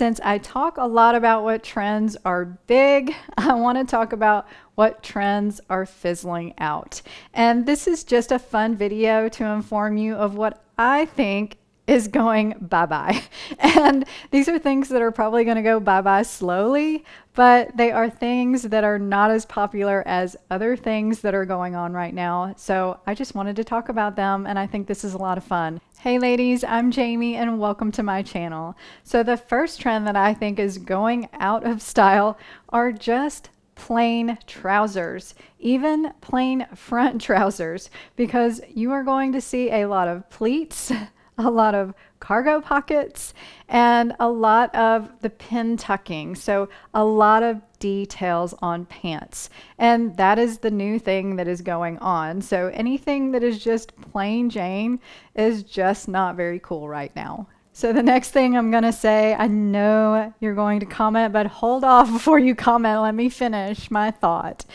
since I talk a lot about what trends are big, I want to talk about what trends are fizzling out. And this is just a fun video to inform you of what I think is going bye-bye. And these are things that are probably going to go bye-bye slowly, but they are things that are not as popular as other things that are going on right now. So I just wanted to talk about them, and I think this is a lot of fun. Hey ladies, I'm Jamie and welcome to my channel. So the first trend that I think is going out of style are just plain trousers, even plain front trousers, because you are going to see a lot of pleats, a lot of cargo pockets, and a lot of the pin tucking. So a lot of details on pants. And that is the new thing that is going on. So anything that is just plain Jane is just not very cool right now. So the next thing I'm going to say, I know you're going to comment, but hold off before you comment. Let me finish my thought.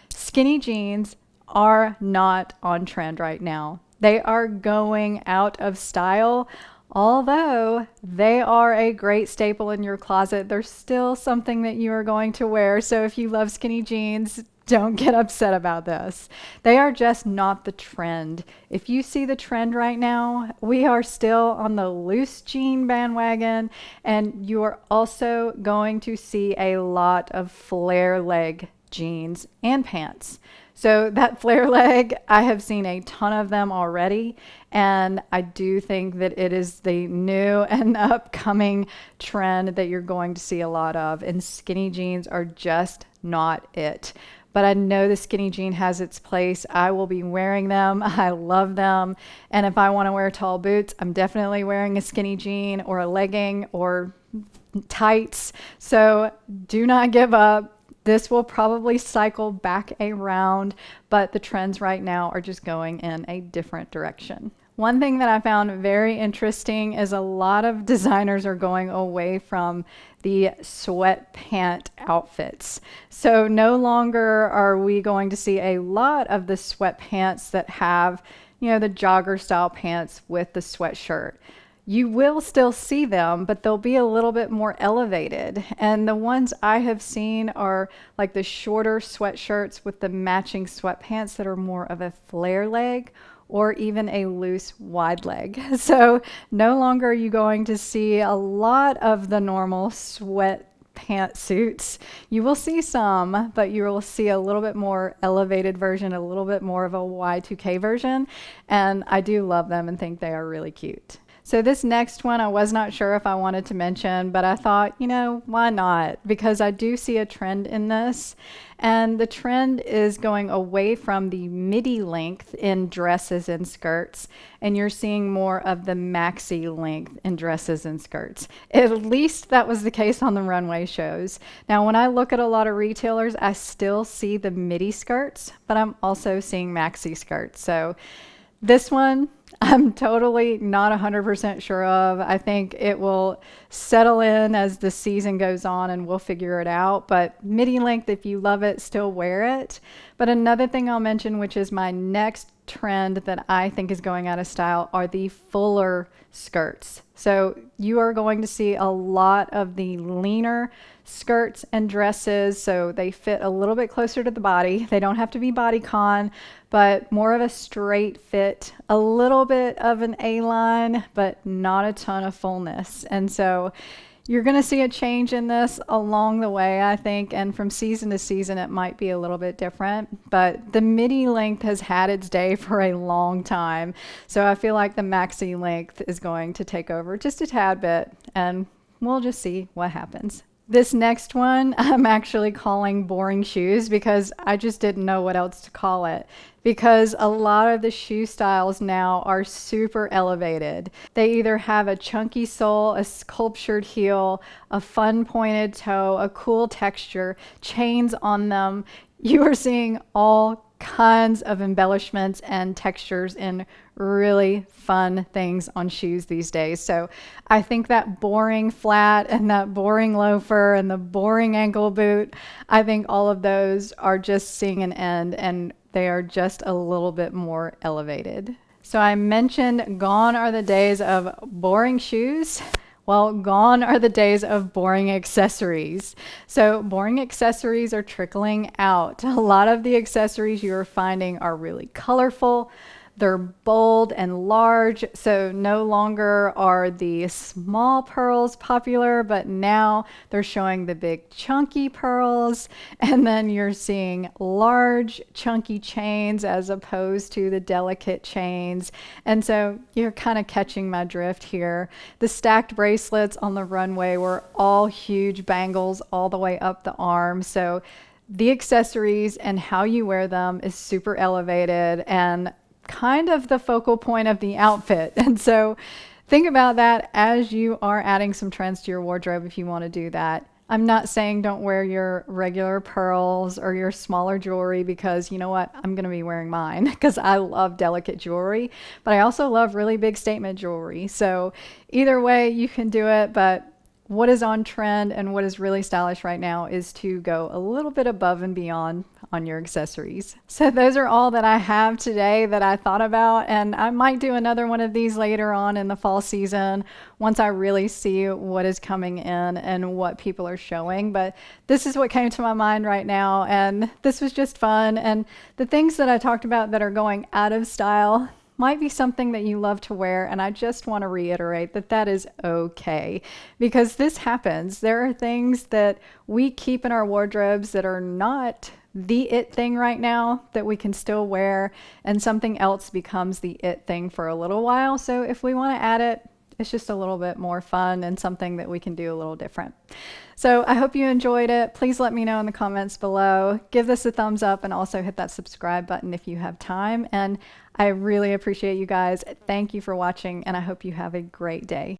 Skinny jeans are not on trend right now. They are going out of style, although they are a great staple in your closet. They're still something that you are going to wear. So if you love skinny jeans, don't get upset about this. They are just not the trend. If you see the trend right now, we are still on the loose jean bandwagon, and you are also going to see a lot of flare leg jeans and pants. So that flare leg, I have seen a ton of them already, and I do think that it is the new and upcoming trend that you're going to see a lot of, and skinny jeans are just not it. But I know the skinny jean has its place. I will be wearing them. I love them. And if I want to wear tall boots, I'm definitely wearing a skinny jean or a legging or tights. So do not give up. This will probably cycle back around, but the trends right now are just going in a different direction. One thing that I found very interesting is a lot of designers are going away from the sweatpant outfits. So no longer are we going to see a lot of the sweatpants that have, the jogger style pants with the sweatshirt. You will still see them, but they'll be a little bit more elevated. And the ones I have seen are like the shorter sweatshirts with the matching sweatpants that are more of a flare leg or even a loose wide leg. So no longer are you going to see a lot of the normal sweat pantsuits. You will see some, but you will see a little bit more elevated version, a little bit more of a Y2K version. And I do love them and think they are really cute. So this next one, I was not sure if I wanted to mention, but I thought, why not? Because I do see a trend in this. And the trend is going away from the midi length in dresses and skirts. And you're seeing more of the maxi length in dresses and skirts. At least that was the case on the runway shows. Now, when I look at a lot of retailers, I still see the midi skirts, but I'm also seeing maxi skirts. So this one, I'm totally not 100% sure of. I think it will settle in as the season goes on and we'll figure it out. But midi length, if you love it, still wear it. But another thing I'll mention, which is my next trend that I think is going out of style, are the fuller skirts. So you are going to see a lot of the leaner skirts and dresses, so they fit a little bit closer to the body. They don't have to be bodycon, but more of a straight fit, a little bit of an A-line, but not a ton of fullness. And so you're going to see a change in this along the way, I think, and from season to season it might be a little bit different, but the midi length has had its day for a long time. So I feel like the maxi length is going to take over just a tad bit, and we'll just see what happens. This next one, I'm actually calling boring shoes because I just didn't know what else to call it. Because a lot of the shoe styles now are super elevated. They either have a chunky sole, a sculptured heel, a fun pointed toe, a cool texture, chains on them. You are seeing all kinds of embellishments and textures in really fun things on shoes these days. So I think that boring flat and that boring loafer and the boring ankle boot, I think all of those are just seeing an end, and they are just a little bit more elevated. So I mentioned gone are the days of boring shoes. Well, gone are the days of boring accessories. So boring accessories are trickling out. A lot of the accessories you're finding are really colorful. They're bold and large, so no longer are the small pearls popular, but now they're showing the big chunky pearls, and then you're seeing large chunky chains as opposed to the delicate chains. And so you're kind of catching my drift here. The stacked bracelets on the runway were all huge bangles all the way up the arm, so the accessories and how you wear them is super elevated and kind of the focal point of the outfit. And so think about that as you are adding some trends to your wardrobe if you want to do that. I'm not saying don't wear your regular pearls or your smaller jewelry, because you know what? I'm going to be wearing mine because I love delicate jewelry, but I also love really big statement jewelry. So either way you can do it, but what is on trend and what is really stylish right now is to go a little bit above and beyond on your accessories. So those are all that I have today that I thought about, and I might do another one of these later on in the fall season once I really see what is coming in and what people are showing. But this is what came to my mind right now, and this was just fun. And the things that I talked about that are going out of style might be something that you love to wear, and I just want to reiterate that that is okay, because this happens. There are things that we keep in our wardrobes that are not the it thing right now that we can still wear, and something else becomes the it thing for a little while. So if we want to add it, it's just a little bit more fun and something that we can do a little different. So I hope you enjoyed it. Please let me know in the comments below. Give this a thumbs up and also hit that subscribe button if you have time. And I really appreciate you guys. Thank you for watching, and I hope you have a great day.